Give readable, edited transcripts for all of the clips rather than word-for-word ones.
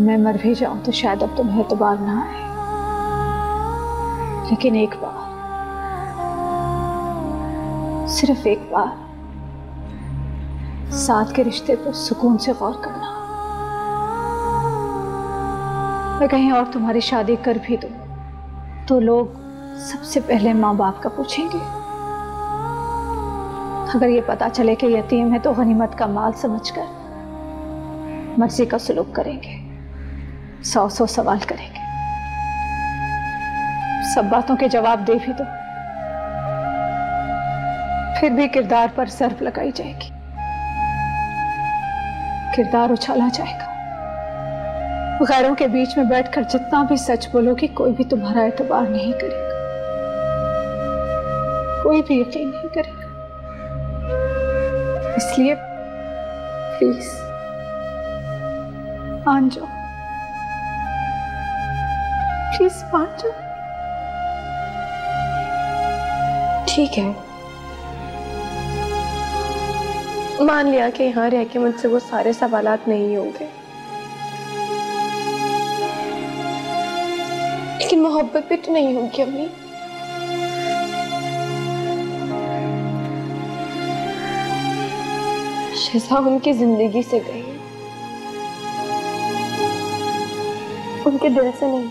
मैं मर भी जाऊं तो शायद अब तुम्हें एतबार ना आए, लेकिन एक बार, सिर्फ एक बार साथ के रिश्ते पर सुकून से गौर करना। मैं कहीं और तुम्हारी शादी कर भी दूं तो लोग सबसे पहले माँ बाप का पूछेंगे। अगर ये पता चले कि यतीम है तो गनीमत का माल समझकर मर्जी का सलूक करेंगे, 100 सवाल करेंगे। सब बातों के जवाब दे भी दो, फिर भी किरदार पर सर्फ लगाई जाएगी, किरदार उछाला जाएगा। गैरों के बीच में बैठकर जितना भी सच बोलोगे कोई भी तुम्हारा एतबार नहीं करेगा, कोई भी यकीन नहीं करेगा। इसलिए प्लीज मान जाओ, प्लीज मान जाओ। ठीक है, मान लिया कि यहाँ रह के मुझसे वो सारे सवालात नहीं होंगे, लेकिन मोहब्बत भी तो नहीं होगी अम्मी। शिजा उनकी जिंदगी से गई, उनके दिल से नहीं,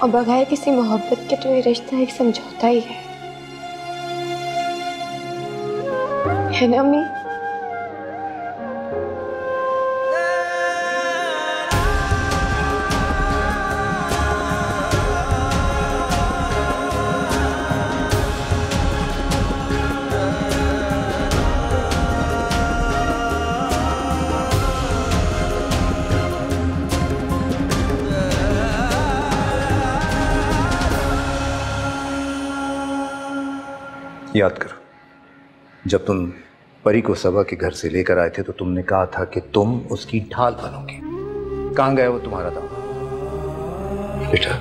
और बगैर किसी मोहब्बत के तो ये रिश्ता एक समझौता ही है ना अम्मी? याद करो, जब तुम परी को सबा के घर से लेकर आए थे तो तुमने कहा था कि तुम उसकी ढाल बनोगे। कहां गया वो तुम्हारा दामाद? बेटा,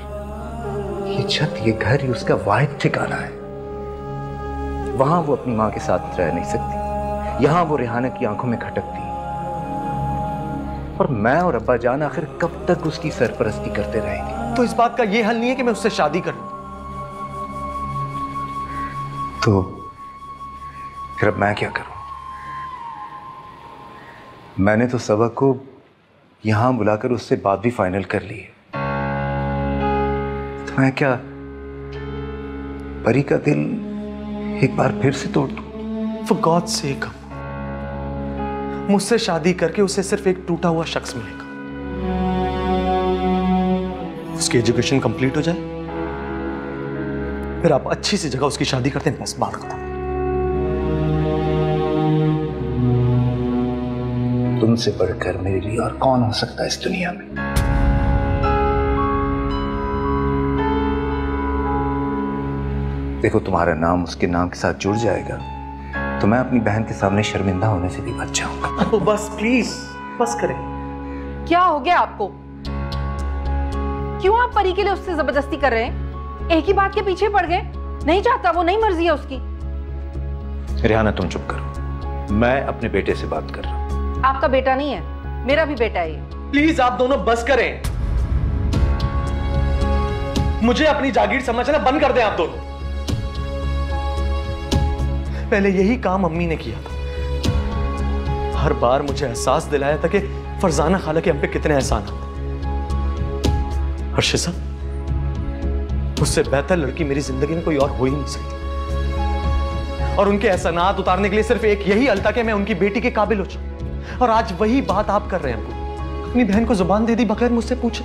ये छत, ये घर, ये उसका वाहिद ठिकाना है। वहां वो अपनी मां के साथ रह नहीं सकती, यहां वो रेहाना की आंखों में खटकती। और मैं और अब्बा जान आखिर कब तक उसकी सरपरस्ती करते रहेंगे? तो इस बात का ये हल नहीं है कि मैं उससे शादी कर लूं। तो फिर अब मैं क्या करूं? मैंने तो सबा को यहां बुलाकर उससे बात भी फाइनल कर ली है। तो मैं क्या परी का दिल एक बार फिर से तोड़ दूं? For God's sake, मुझसे शादी करके उसे सिर्फ एक टूटा हुआ शख्स मिलेगा। उसकी एजुकेशन कंप्लीट हो जाए, फिर आप अच्छी सी जगह उसकी शादी करते हैं, बस बात खत्म। तुमसे बढ़कर मेरे लिए और कौन हो सकता है इस दुनिया में? देखो, तुम्हारा नाम उसके नाम के साथ जुड़ जाएगा तो मैं अपनी बहन के सामने शर्मिंदा होने से भी बच जाऊंगा। तो बस प्लीज, बस करें। क्या हो गया आपको? क्यों आप परी के लिए उससे जबरदस्ती कर रहे हैं? एक ही बात के पीछे पड़ गए। नहीं चाहता, वो नहीं मर्जी है उसकी। रेहाना, तुम चुप करो, मैं अपने बेटे से बात कर रहा हूं। आपका बेटा नहीं है, मेरा भी बेटा है ये। प्लीज आप दोनों बस करें, मुझे अपनी जागीर समझना बंद कर दें आप दोनों। पहले यही काम अम्मी ने किया था, हर बार मुझे एहसास दिलाया था कि फरजाना खाला के हम पे कितने एहसान आते। हर्षिसा, उससे बेहतर लड़की मेरी जिंदगी में कोई और हो ही नहीं सकती, और उनके एहसानात उतारने के लिए सिर्फ एक यही हल था कि मैं उनकी बेटी के काबिल हो जाऊं। और आज वही बात आप कर रहे हैं। अपनी बहन को जुबान दे दी बगैर मुझसे पूछे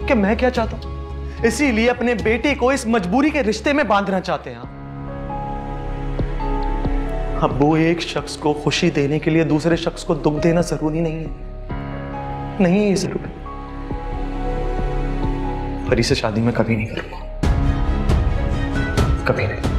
कि मैं क्या चाहता हूं, इसीलिए अपने बेटे को इस मजबूरी के रिश्ते में बांधना चाहते हैं। अब वो एक शख्स को खुशी देने के लिए दूसरे शख्स को दुख देना जरूरी नहीं है, नहीं है जरूरी। परी से शादी मैं कभी नहीं करूंगा, कभी नहीं।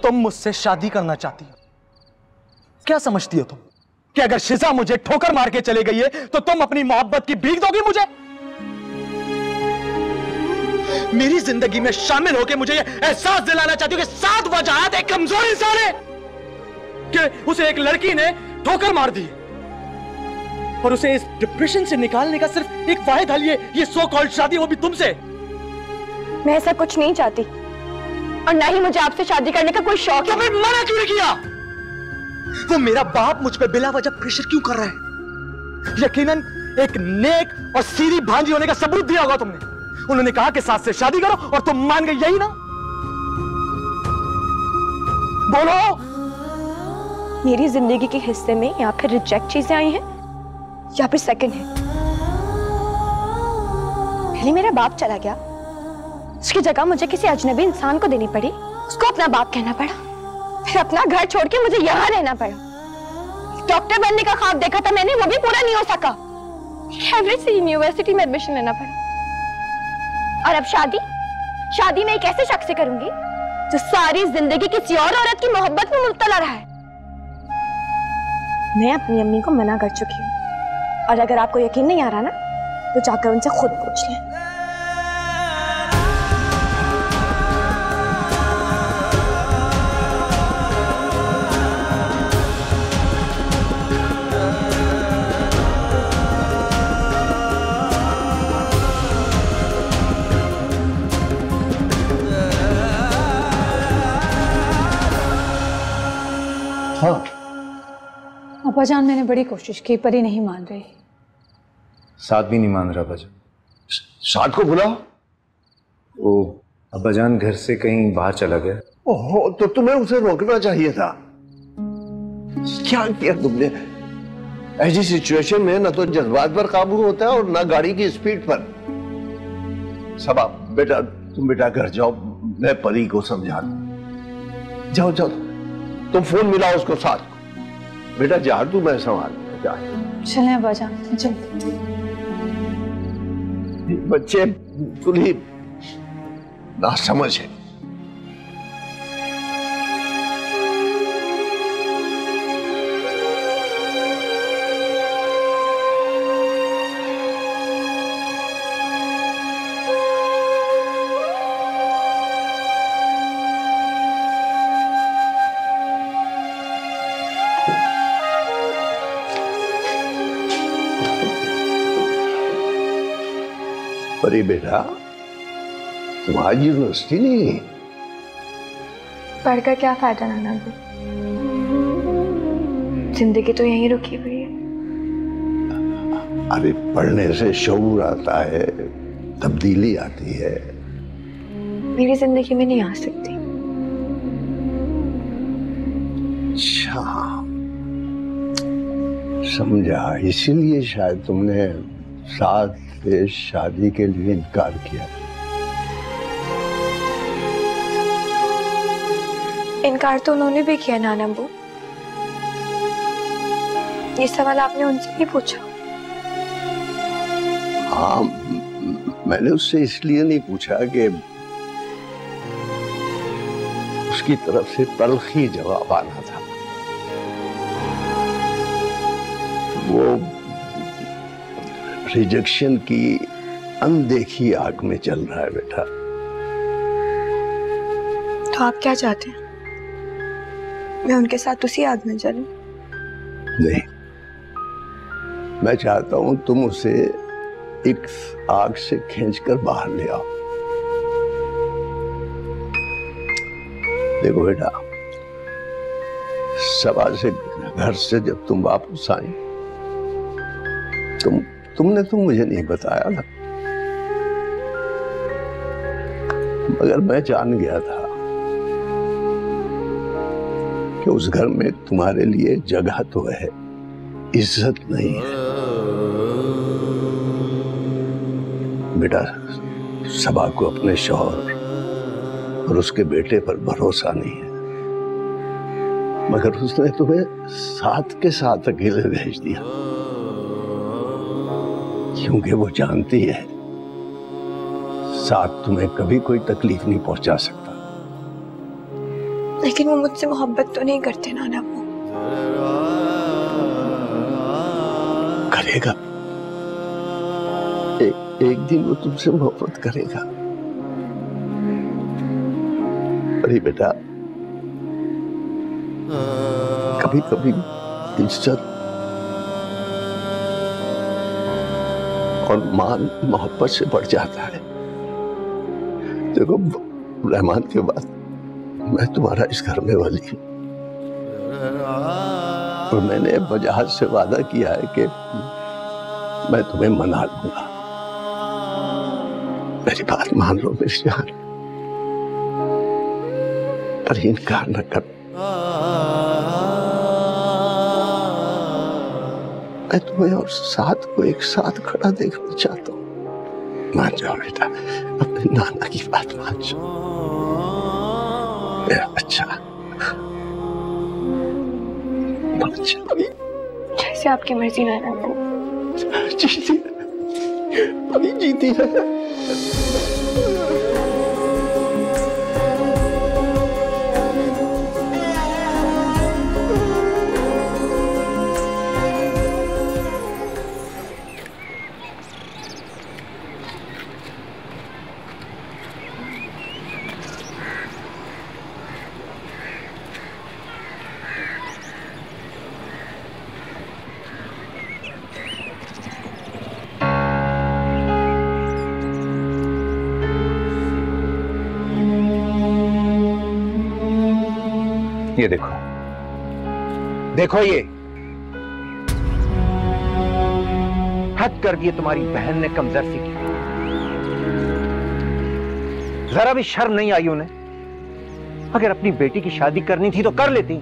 तुम मुझसे शादी करना चाहती हो? क्या समझती हो तुम कि अगर शिजा मुझे ठोकर मार के चले गई है तो तुम अपनी मोहब्बत की भीख दोगी मुझे? मेरी जिंदगी में शामिल होकर मुझे यह एहसास दिलाना चाहती हो कि सात वजह एक कमजोर इंसान है कि उसे एक लड़की ने ठोकर मार दी और उसे इस डिप्रेशन से निकालने का सिर्फ एक वाहिद हल ये सो कॉल्ड शादी, वो भी तुमसे। मैं ऐसा कुछ नहीं चाहती और ना ही मुझे आपसे शादी करने का कोई शौक है। तो फिर मना क्यों नहीं किया? वो मेरा बाप मुझ पे बिला वजह प्रेशर क्यों कर रहा है? यकीनन एक नेक और सीधी भांजी होने का सबूत दिया होगा तुमने। उन्होंने कहा कि सास से शादी करो और तुम मान गई, यही ना? बोलो। मेरी जिंदगी के हिस्से में या फिर रिजेक्ट चीजें आई हैं या फिर सेकंड है। पहले मेरा बाप चला गया, उसकी जगह मुझे किसी अजनबी इंसान को देनी पड़ी, उसको अपना बाप कहना पड़ा, फिर अपना घर छोड़ के मुझे यहाँ रहना पड़ा। डॉक्टर बनने का ख्वाब देखा था मैंने, वो भी पूरा नहीं हो सका। एवरेस्ट यूनिवर्सिटी में एडमिशन लेना पड़ा और अब शादी मैं एक ऐसे शख्स से करूंगी जो सारी जिंदगी किसी और औरत की मोहब्बत में मुब्तला रहा है। मैं अपनी अम्मी को मना कर चुकी हूँ और अगर आपको यकीन नहीं आ रहा ना तो जाकर उनसे खुद पूछ लें। हाँ अब्बाजान, मैंने बड़ी कोशिश की पर ही नहीं मान रही। साथ भी नहीं मान रहा अब्बाजान। साथ को बुलाओ। वो अब्बाजान घर से कहीं बाहर चला गया। ओहो, तो तुम्हें उसे रोकना चाहिए था। क्या किया तुमने? ऐसी सिचुएशन में ना तो जज्बात पर काबू होता है और ना गाड़ी की स्पीड पर। सबा बेटा, तुम बेटा घर जाओ, मैं परी को समझा दूं। जाओ जाओ, तुम फोन मिलाओ उसको साथ को। बेटा जा तू, मैं संभाल जा। चलें अब्बाजान, चलते। बच्चे बिल्कुल ही ना समझ है। परी बेटा, तुम आज यूनिवर्सिटी नहीं गई? पढ़कर क्या फायदा नाना जी, जिंदगी तो यहीं रुकी हुई है। अरे पढ़ने से शऊर आता है, तब्दीली आती है। मेरी जिंदगी में नहीं आ सकती। अच्छा, समझा। इसीलिए शायद तुमने साथ से शादी के लिए इनकार किया। इनकार तो उन्होंने भी किया नाना अम्बू। ये सवाल आपने उनसे भी पूछा? हाँ, मैंने उससे इसलिए नहीं पूछा कि उसकी तरफ से तल्खी जवाब आना था। वो रिजेक्शन की अनदेखी आग में चल रहा है बेटा। तो आप क्या चाहते हैं? मैं उनके साथ उसी आग में जलूं? नहीं, मैं चाहता हूं तुम उसे एक आग से खींचकर बाहर ले आओ। देखो बेटा, सभा से घर से जब तुम वापस आई, तुमने तो मुझे नहीं बताया ना, मगर मैं जान गया था कि उस घर में तुम्हारे लिए जगह तो है, इज्जत नहीं है। बेटा, सबा को अपने शौहर और उसके बेटे पर भरोसा नहीं है, मगर उसने तुम्हें साथ के साथ अकेले भेज दिया, क्योंकि वो जानती है साथ तुम्हें कभी कोई तकलीफ नहीं पहुंचा सकता। लेकिन वो मुझसे मोहब्बत तो नहीं करते नाना अब्बू। करेगा, एक दिन वो तुमसे मोहब्बत करेगा। अरे बेटा, कभी कभी इज्जत और मान मोहब्बत से बढ़ जाता है। देखो रहमान के बाद मैं तुम्हारा इस घर में वाली हूं और मैंने वजाहत से वादा किया है कि मैं तुम्हें मना लूंगा। मेरी बात मान लो मेरी जान, पर इनकार न कर। मैं तुम्हें और साथ को एक साथ खड़ा देखना चाहता हूँ। मान जाओ बेटा, अपने नाना की बात मान जाओ मेरा बच्चा। जैसे आपकी मर्जी नाना अब्बू। जीती अभी जीती है। ये देखो, देखो ये हद कर दिए तुम्हारी बहन ने कमजोरी की। जरा भी शर्म नहीं आई उन्हें। अगर अपनी बेटी की शादी करनी थी तो कर लेती।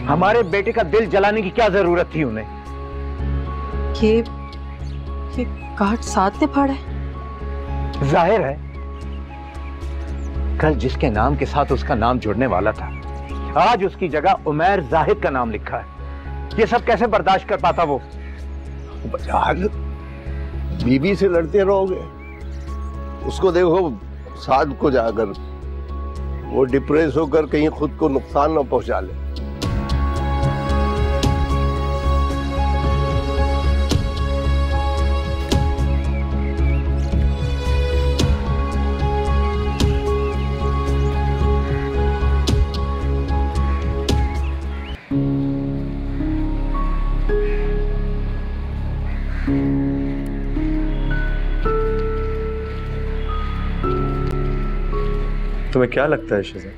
हमारे बेटे का दिल जलाने की क्या जरूरत थी उन्हें? ये काट साथ ने फाड़ा है। जाहिर है, कल जिसके नाम के साथ उसका नाम जुड़ने वाला था, आज उसकी जगह उमैर जाहिद का नाम लिखा है। ये सब कैसे बर्दाश्त कर पाता वो? बजाल, बीबी से लड़ते रहोगे? उसको देखो साथ को जाकर वो डिप्रेस होकर कहीं खुद को नुकसान न पहुंचा ले। तुम्हें क्या लगता है शिजा,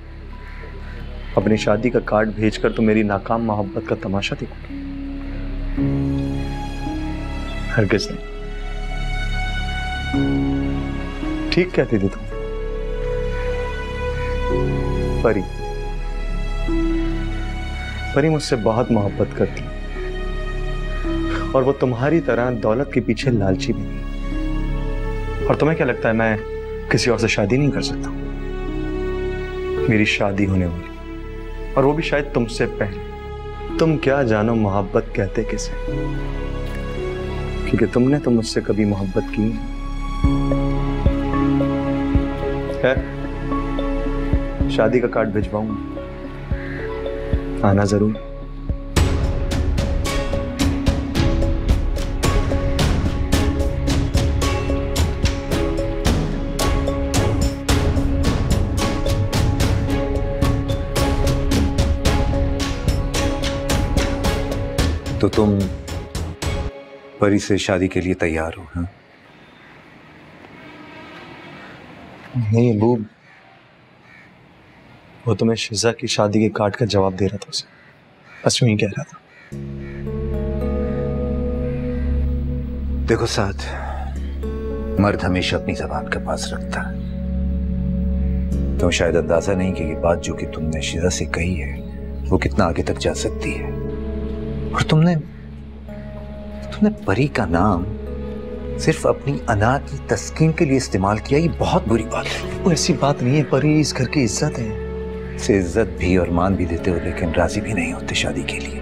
अपनी शादी का कार्ड भेजकर तुम मेरी नाकाम मोहब्बत का तमाशा देखोगे? हरगिज़ नहीं। ठीक कहती थी तुम। परी मुझसे बहुत मोहब्बत करती और वो तुम्हारी तरह दौलत के पीछे लालची भी नहीं। और तुम्हें क्या लगता है मैं किसी और से शादी नहीं कर सकता? मेरी शादी होने वाली, और वो भी शायद तुमसे पहले। तुम क्या जानो मोहब्बत कहते किसे, क्योंकि तुमने तो मुझसे कभी मोहब्बत की है। शादी का कार्ड भिजवाऊंगा, आना जरूर। तो तुम परी से शादी के लिए तैयार हो? हाँ? नहीं अबू, वो तुम्हें शिजा की शादी के कार्ड का जवाब दे रहा था उसे। बस यूं ही कह रहा था। देखो साथ, मर्द हमेशा अपनी ज़बान के पास रखता है। तो शायद अंदाजा नहीं कि ये बात जो कि तुमने शिजा से कही है वो कितना आगे तक जा सकती है। और तुमने परी का नाम सिर्फ अपनी अना की तस्कीन के लिए इस्तेमाल किया। ये बहुत बुरी बात है। वो ऐसी बात नहीं है, परी इस घर की इज्जत है। से इज्जत भी और मान भी देते हो, लेकिन राजी भी नहीं होते शादी के लिए।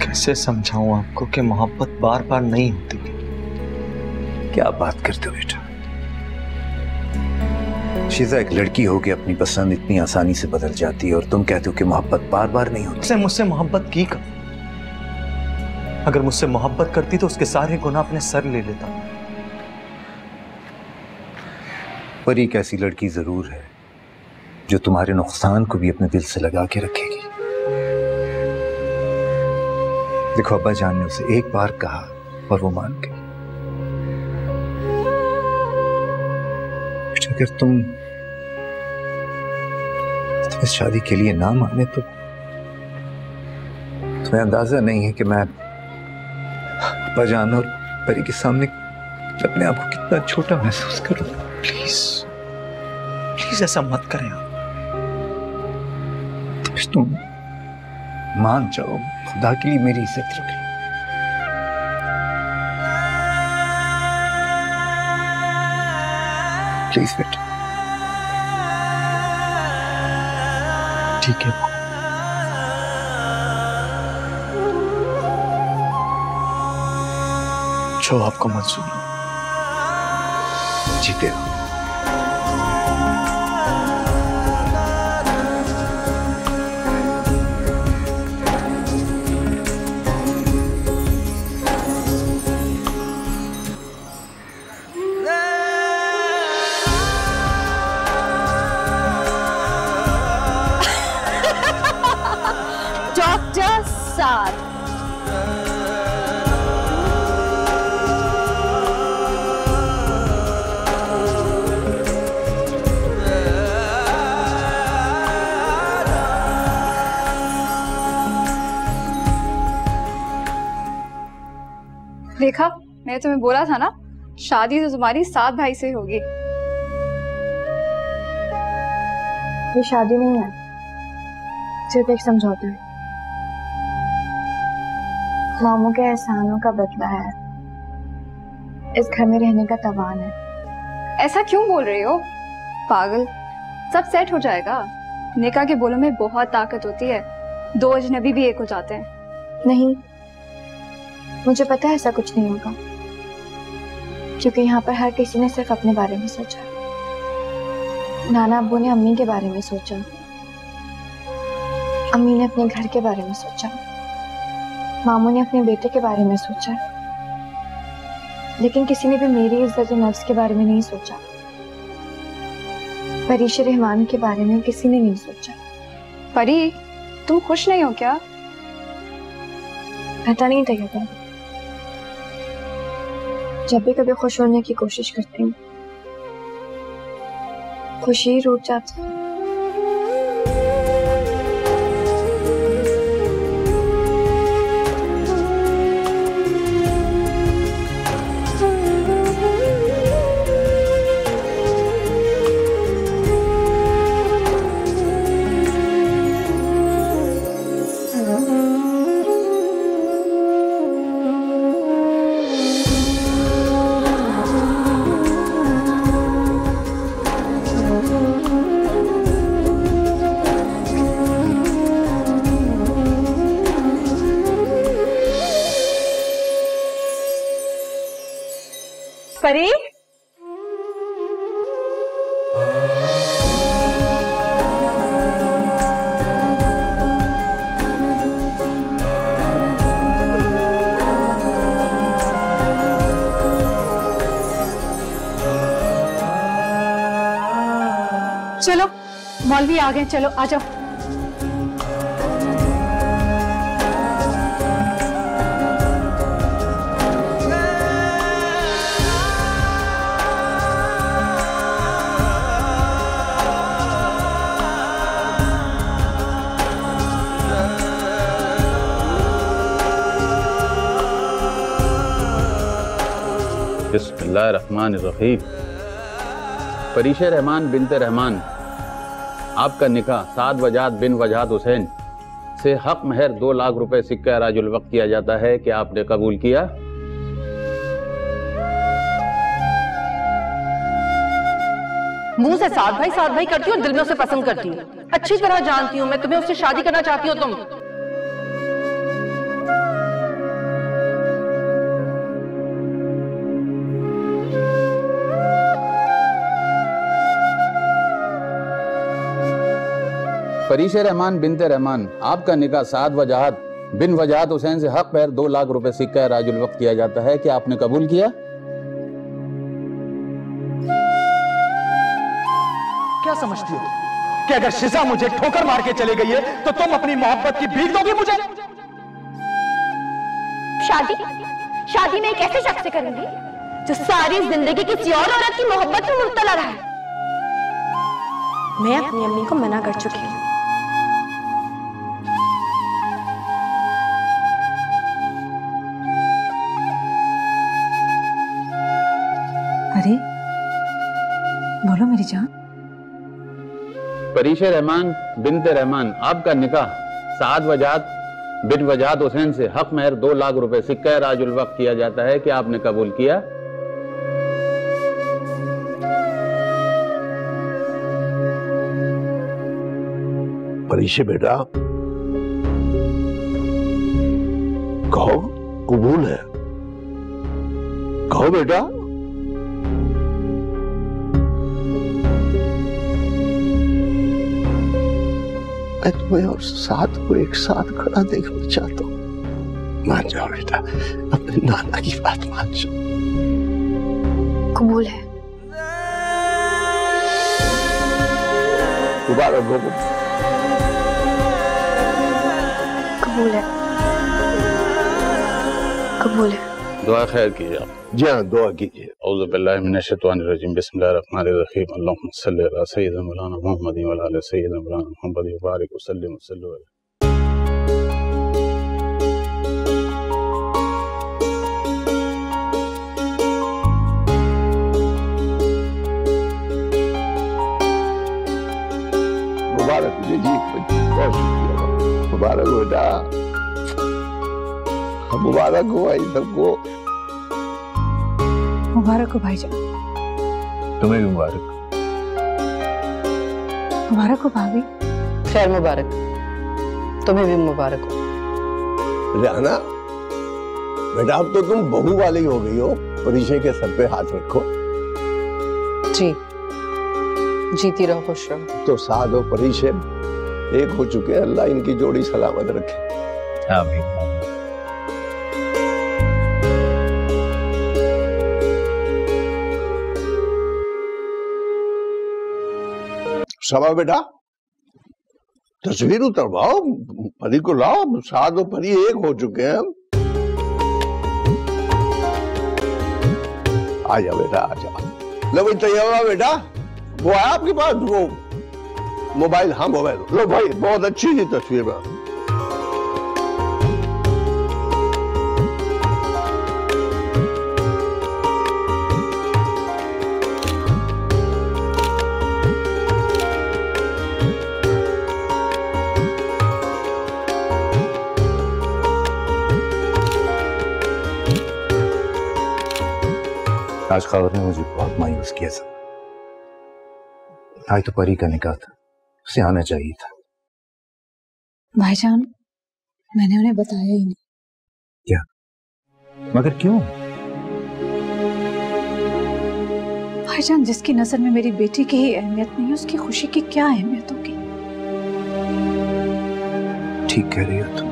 कैसे समझाऊं आपको कि मोहब्बत बार बार नहीं होती। क्या बात करते हो बेटा? शीजा, एक लड़की हो के अपनी पसंद इतनी आसानी से बदल जाती है और तुम कहते हो कि मोहब्बत बार बार नहीं होती। उसने मुझसे मोहब्बत की कब? अगर मुझसे मोहब्बत करती तो उसके सारे गुनाह अपने सर ले लेता। पर एक ऐसी लड़की जरूर है जो तुम्हारे नुकसान को भी अपने दिल से लगा के रखेगी। देखो, अब्बा जान ने उसे एक बार कहा और वो मान गई। अगर तुम इस शादी के लिए ना माने तो तुम्हें अंदाजा नहीं है कि मैं अब्बा जान और परी के सामने अपने आप को कितना छोटा महसूस करूं। प्लीज प्लीज ऐसा मत करें आप। तुम मान जाओ, खुदा के लिए मेरी इज्जत रख लो। प्लीज बेटा। ठीक है, जो आपको मंजूर हो। जीते रहो। डॉक्टर साद, देखा, मैंने तुम्हें बोला था ना, शादी तो तुम्हारी सात भाई से होगी। ये शादी नहीं है, सिर्फ एक समझौता है। मामू के एहसानों का बदला है, इस घर में रहने का तवान है। ऐसा क्यों बोल रही हो पागल? सब सेट हो जाएगा। निकाह के बोलों में बहुत ताकत होती है, दो अजनबी भी एक हो जाते हैं। नहीं, मुझे पता है ऐसा कुछ नहीं होगा, क्योंकि यहाँ पर हर किसी ने सिर्फ अपने बारे में सोचा। नाना अब्बू ने अम्मी के बारे में सोचा, अम्मी ने अपने घर के बारे में सोचा, मामू ने अपने बेटे के बारे में सोचा, लेकिन किसी ने भी मेरी इज्जत नफ्स के बारे में नहीं सोचा। परीश रहमान के बारे में किसी ने नहीं सोचा। परी, तुम खुश नहीं हो क्या? पता नहीं था क्या। जब भी कभी खुश होने की कोशिश करती हूँ, खुशी रूठ जाती है। परी, चलो मौलवी आ गए, चलो आ जाओ। बिस्मिल्लाहिर्रहमानिर्रहीम। परीश रहमान बिनते रहमान, आपका निकाह साद वजात बिन वजात हुसैन से हक महर 2 लाख रुपए सिक्का राजुल वक्त किया जाता है कि आपने कबूल किया? मुंह से साथ भाई करती हूँ, दिल में उसे पसंद करती हूँ। अच्छी तरह जानती हूँ मैं, तुम्हें उससे शादी करना चाहती हो तुम। परीशे रहमान बिनते रहमान, आपका निकाह साद वजाहत बिन वजाहत हुसैन से हक पैर 2 लाख रुपए सिक्का राजुल वक्त किया जाता है, क्या आपने कबूल किया? क्या समझती हो कि अगर शिजा मुझे ठोकर मार के चले गई है तो तुम अपनी मोहब्बत की भीख दोगी मुझे? शादी मैं एक ऐसे शख्स से करूंगी जो सारी जिंदगी किसी और औरत की मोहब्बत में मुब्तला रहा है। मैं अपनी अम्मी को मना कर चुकी हूँ। अरे बोलो मेरी जान। परीशे रहमान बिनते रहमान, आपका निकाह साद वजाहत बिन वजाहत हुसैन से हक महर 2 लाख रुपए सिक्का राजुल वक्त किया जाता है, क्या आपने कबूल किया? परीशे बेटा, कहो कबूल है, कहो बेटा। मैं तुम्हें और साथ को एक साथ खड़ा देखना चाहता हूँ। मान जाओ बेटा, अपने नाना की बात मान जाओ। कबूल है। मुबारक हो। कबूल है, कबूल है। दुआ खैर कीजिए आप। जी हाँ, दुआ कीजिए। औज़ु बिल्लाहि मिनश शैतानिर रजीम, बिस्मिल्लाहिर रहमानिर रहीम, अल्लाहुम्मा सल्लि अला सय्यिदिना मौलाना मुहम्मदिन व अला आलि सय्यिदिना मौलाना मुहम्मद व बारिक व सल्लिम वसल्लु अलैहि। मुबारक जी, बहुत शुक्रिया। मुबारक हो बेटा, मुबारक हो भाई सबको। मुबारक हो भाईजान। तुम्हें भी मुबारक। मुबारक हो भाभी। खैर मुबारक, तुम्हें भी मुबारक हो। रिहाना बेटा, अब तो तुम बहू वाली हो गई हो। परीशे के सर पे हाथ रखो। जी, जीती रहो, खुश रहो। तो साद और परीशे एक हो चुके हैं। अल्लाह इनकी जोड़ी सलामत रखे। आमीन। सबा बेटा, तस्वीर उतरवाओ, परी को लाओ। साद और परी एक हो चुके हैं। आ जा बेटा, आ जा। लो भाई, तैयार हुआ बेटा? वो है आपके पास वो मोबाइल? हाँ मोबाइल लो भाई, बहुत अच्छी थी तस्वीर में। आज खबर ने मुझे बहुत मायूस किया सब। आज तो परी का निकाह था, उसे आना चाहिए था। भाईजान, मैंने उन्हें बताया ही नहीं। क्या? मगर क्यों? भाईजान, जिसकी नजर में मेरी बेटी की ही अहमियत नहीं है, उसकी खुशी की क्या अहमियत होगी? ठीक कह रही हो तुम,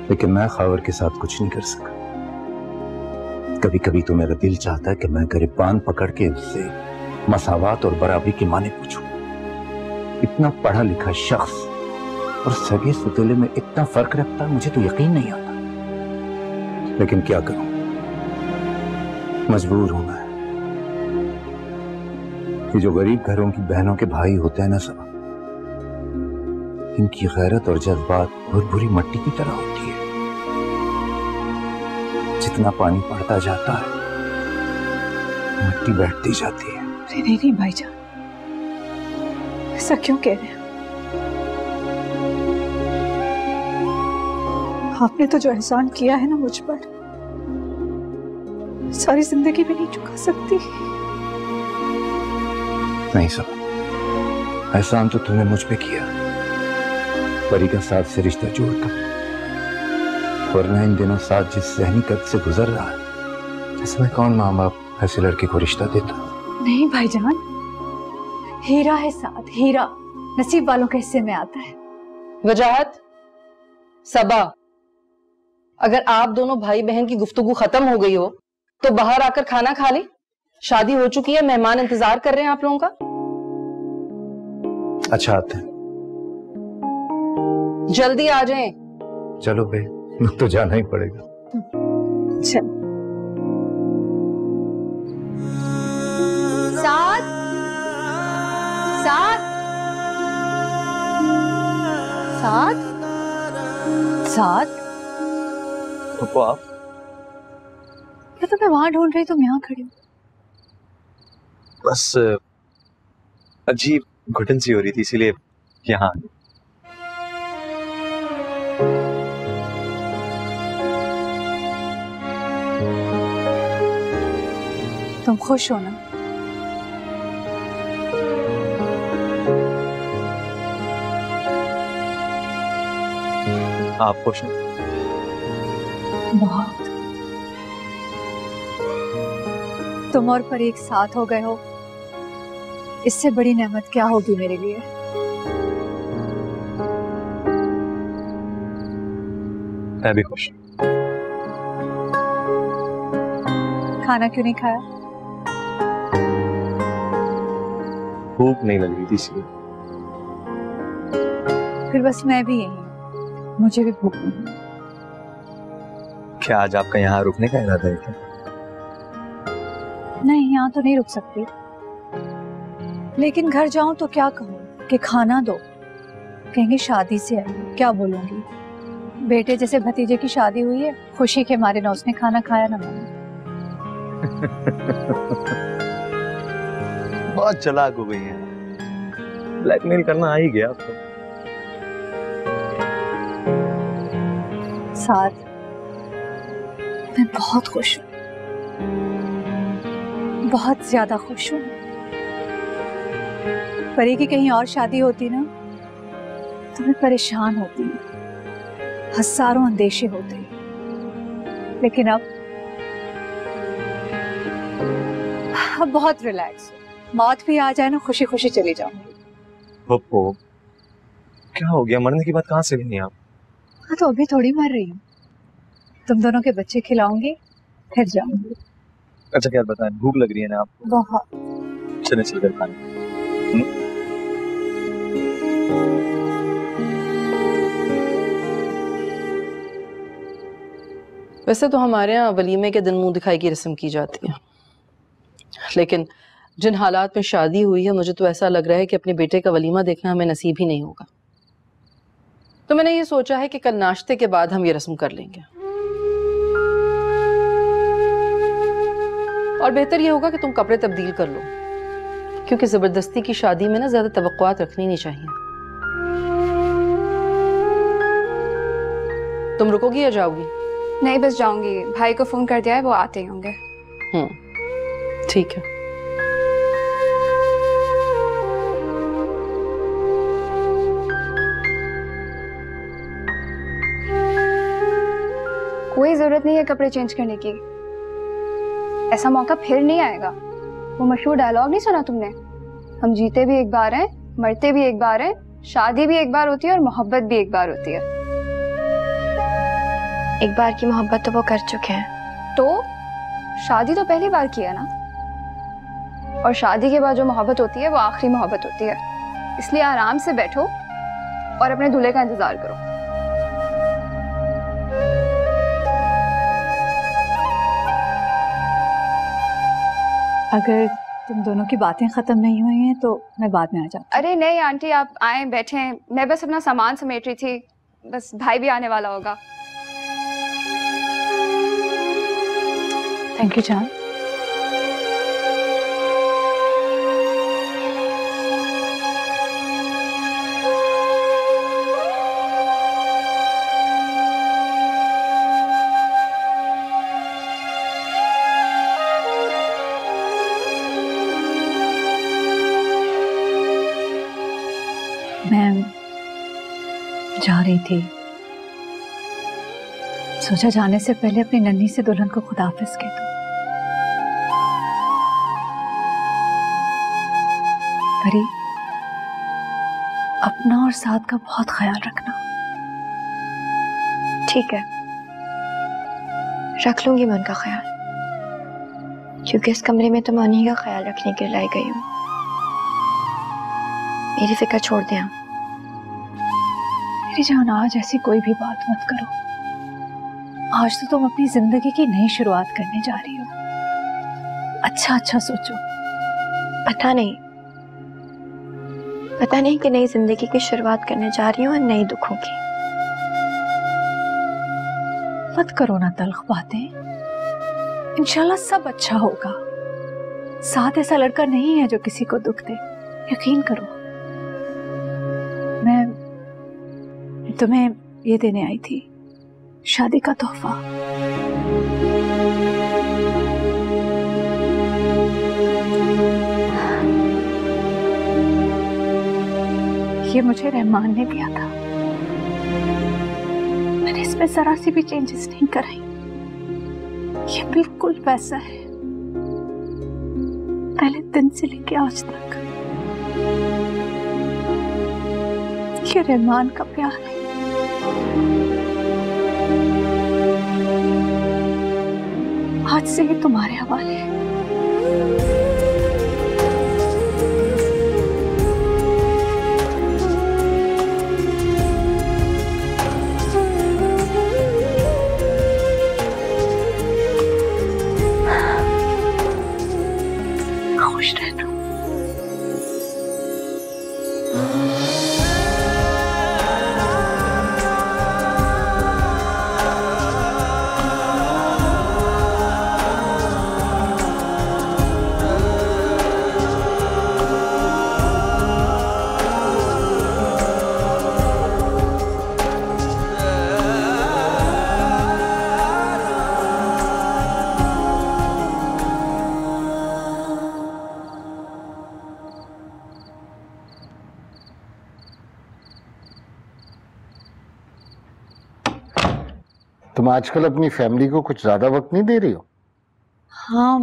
लेकिन मैं खबर के साथ कुछ नहीं कर सका। कभी कभी तो मेरा दिल चाहता है कि मैं गिरबान पकड़ के उससे मसावात और बराबरी के माने पूछूं। इतना पढ़ा लिखा शख्स और सगे सुतले में इतना फर्क रखता है, मुझे तो यकीन नहीं आता। लेकिन क्या करूं, मजबूर हूं मैं। ये जो गरीब घरों की बहनों के भाई होते हैं ना सब, इनकी गैरत और जज्बात भुरभुरी मिट्टी की तरह होती है। जितना पानी पड़ता जाता है, मिट्टी बैठती जाती है। नहीं नहीं नहीं भाईजान, ऐसा क्यों कह रहे हैं? आपने तो जो एहसान किया है ना मुझ पर, सारी जिंदगी में नहीं चुका सकती। नहीं सब, एहसान तो तुमने मुझ पे किया, परी का साथ से रिश्ता जोड़कर। वरना इन दिनों साथ जिस सहनी कद से गुजर रहा है, इसमें कौन माँ बाप ऐसे लड़के को रिश्ता देता? नहीं भाईजान, हीरा है साथ, हीरा नसीब वालों के हिस्से में आता है। वजाहत, सबा, अगर आप दोनों भाई बहन की गुफ्तगू खत्म हो गई हो तो बाहर आकर खाना खा ले। शादी हो चुकी है, मेहमान इंतजार कर रहे हैं आप लोगों का। अच्छा आते हैं। जल्दी आ जाएं। चलो बे, तो जाना ही पड़ेगा। चल। साथ साथ साथ साथ तो आप मैं तुम्हें वहां ढूंढ रही, तुम यहाँ खड़ी हो। बस अजीब घुटन सी हो रही थी, इसीलिए यहाँ। तुम खुश हो ना? आप खुश हैं? बहुत। तुम और पर एक साथ हो गए हो, इससे बड़ी नेमत क्या होगी मेरे लिए। मैं भी खुश। खाना क्यों नहीं खाया? भूख नहीं लग रही थी इसलिए। फिर बस मैं भी यही हूँ, मुझे भी भूख नहीं। क्या आज आपका यहाँ रुकने का इरादा है क्या? नहीं, यहाँ तो नहीं रुक सकती, लेकिन घर जाऊं तो क्या कहूँ कि खाना दो। कहेंगे शादी से आई, क्या बोलूंगी? बेटे जैसे भतीजे की शादी हुई है, खुशी के मारे ना उसने खाना खाया ना मैंने। बहुत चालाक हो गई हैं। ब्लैकमेल करना आ ही गया आपको। साथ मैं बहुत खुश हूँ, बहुत ज्यादा खुश हूँ। परी की कहीं और शादी होती ना तो मैं परेशान होती, हजारों अंदेशे होते, लेकिन अब बहुत रिलैक्स। मौत भी आ जाए ना, खुशी खुशी चली जाऊंगी। पप्पो, क्या हो गया? मरने की बात कहाँ से बनी आप? हाँ तो अभी थोड़ी मर रही हूँ, तुम दोनों के बच्चे खिलाऊंगी फिर जाऊंगी। अच्छा क्या बताएं, भूख लग रही है ना आपको? बहुत। चले चलकर खाने। वैसे तो हमारे यहाँ वलीमे के दिन मुंह दिखाई की रस्म की जाती है, लेकिन जिन हालात में शादी हुई है मुझे तो ऐसा लग रहा है कि अपने बेटे का वलीमा देखना हमें नसीब ही नहीं होगा। तो मैंने ये सोचा है कि कल नाश्ते के बाद हम ये रस्म कर लेंगे, और बेहतर ये होगा कि तुम कपड़े तब्दील कर लो, क्योंकि जबरदस्ती की शादी में ना ज्यादा तवक्कुआत रखनी नहीं चाहिए। तुम रुकोगी या जाओगी? नहीं, बस जाऊंगी। भाई को फोन कर दिया है, वो आते ही होंगे। ठीक है। कोई जरूरत नहीं है कपड़े चेंज करने की, ऐसा मौका फिर नहीं आएगा। वो मशहूर डायलॉग नहीं सुना तुमने? हम जीते भी एक बार हैं, मरते भी एक बार हैं, शादी भी एक बार होती है और मोहब्बत भी एक बार होती है। एक बार की मोहब्बत तो वो कर चुके हैं। तो शादी तो पहली बार की है ना, और शादी के बाद जो मोहब्बत होती है वो आखिरी मोहब्बत होती है। इसलिए आराम से बैठो और अपने दूल्हे का इंतजार करो। अगर तुम दोनों की बातें खत्म नहीं हुई हैं तो मैं बाद में आ जाऊँ। अरे नहीं आंटी, आप आए बैठे, मैं बस अपना सामान समेट रही थी, बस भाई भी आने वाला होगा। थैंक यू जान। मैं जा रही थी, सोचा जाने से पहले अपनी नन्ही से दुल्हन को खुदाफिज कह दूं। परी, अपना और साथ का बहुत ख्याल रखना। ठीक है, रख लूंगी मैं उनका ख्याल, क्योंकि इस कमरे में तो मैं उन्हीं का ख्याल रखने के लिए लाई गई हूँ। मेरी फिक्र छोड़ दें आप। मेरी जान, आज ऐसी कोई भी बात मत करो। आज तो तुम अपनी जिंदगी की नई शुरुआत करने जा रही हो। अच्छा अच्छा सोचो। पता नहीं कि नई जिंदगी की शुरुआत करने जा रही हूँ और नई दुखों की। मत करो ना तल्ख बातें। इंशाल्लाह सब अच्छा होगा। साथ ऐसा लड़का नहीं है जो किसी को दुख दे, यकीन करो। मैं तुम्हें ये देने आई थी, शादी का तोहफा। ये मुझे रहमान ने दिया था। मैंने इसमें जरा सी भी चेंजेस नहीं कराई। ये बिल्कुल वैसा है, पहले दिन से लेके आज तक। ये रहमान का प्यार है। आज से ये तुम्हारे हवाले है। खुश रहना। तुम आजकल अपनी फैमिली को कुछ ज्यादा वक्त नहीं दे रही हो? हाँ,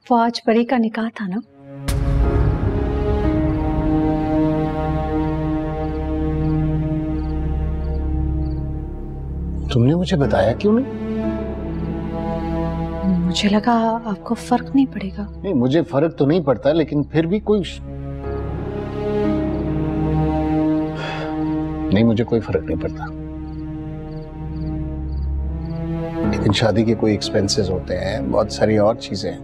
वो आज परी का निकाह था ना। तुमने मुझे बताया क्यों नहीं? मुझे लगा आपको फर्क नहीं पड़ेगा। नहीं, मुझे फर्क तो नहीं पड़ता, लेकिन फिर भी कोई नहीं, मुझे कोई फर्क नहीं पड़ता। लेकिन शादी के कोई एक्सपेंसेस होते हैं, बहुत सारी और चीजें हैं।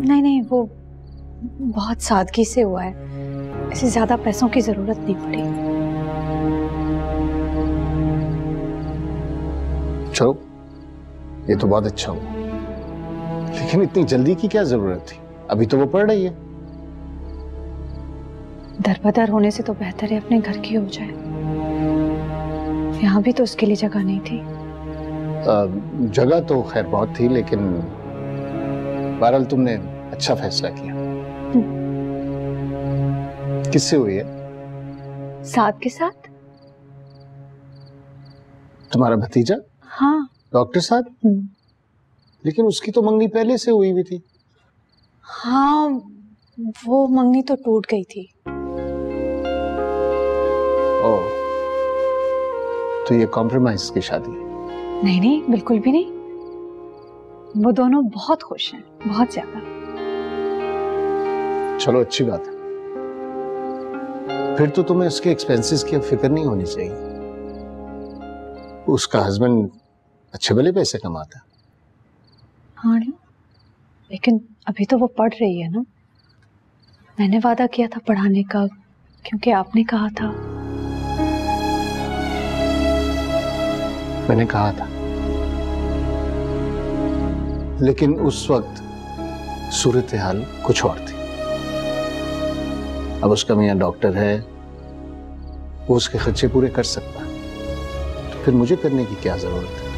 नहीं, वो बहुत सादगी से हुआ है। ऐसे ज्यादा पैसों की जरूरत नहीं पड़ी। चलो, ये तो बहुत अच्छा हुआ, लेकिन इतनी जल्दी की क्या जरूरत थी? अभी तो वो पढ़ रही है। दरबदर होने से तो बेहतर है अपने घर की हो जाए। यहाँ भी तो उसके लिए जगह नहीं थी। जगह तो खैर बहुत थी, लेकिन बहरहाल तुमने अच्छा फैसला किया। किससे हुई है? साथ के साथ। तुम्हारा भतीजा? हाँ। डॉक्टर साहब? लेकिन उसकी तो मंगनी पहले से हुई भी थी। हाँ, वो मंगनी तो टूट गई थी। ओह, तो ये कॉम्प्रोमाइज की शादी है? नहीं, बिल्कुल भी नहीं। वो दोनों बहुत खुश हैं, बहुत ज्यादा। चलो, अच्छी बात है। फिर तो तुम्हें उसके एक्सपेंसेस की फिक्र नहीं होनी चाहिए। उसका हस्बैंड अच्छे भले पैसे कमाता है। हाँ, लेकिन अभी तो वो पढ़ रही है ना। मैंने वादा किया था पढ़ाने का, क्योंकि आपने कहा था। मैंने कहा था, लेकिन उस वक्त सूरत हाल कुछ और थी। अब उसका मियां डॉक्टर है, वो उसके खर्चे पूरे कर सकता है, तो फिर मुझे करने की क्या जरूरत है?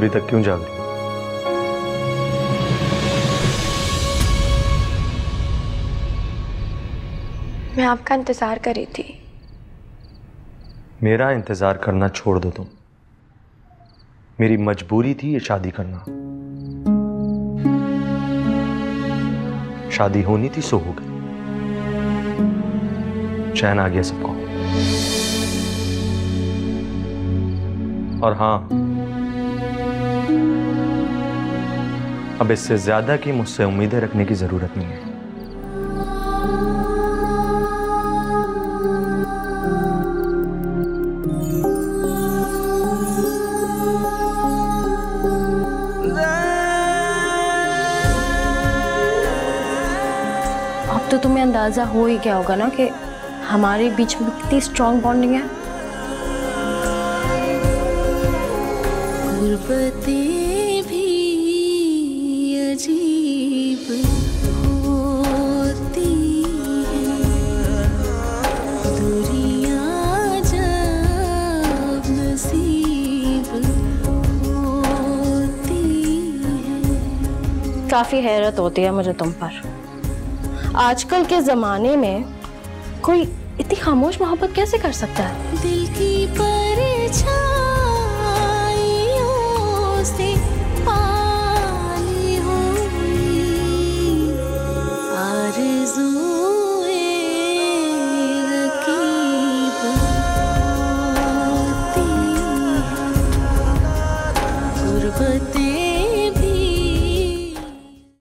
अभी तक क्यों जाग रही? मैं आपका इंतजार कर रही थी। मेरा इंतजार करना छोड़ दो तुम। मेरी मजबूरी थी ये शादी करना। शादी होनी थी सो हो गई। चैन आ गया सबको। और हां, अब इससे ज्यादा की मुझसे उम्मीदें रखने की जरूरत नहीं है। अब तो तुम्हें अंदाजा हो ही गया होगा ना कि हमारे बीच में कितनी स्ट्रॉन्ग बॉन्डिंग है। गुर्बतें भी अजीब होती हैं, दूरियां जब नसीब होती हैं। काफी हैरत होती है मुझे तुम पर। आजकल के जमाने में कोई इतनी खामोश मोहब्बत कैसे कर सकता है? दिल की परछाइयों से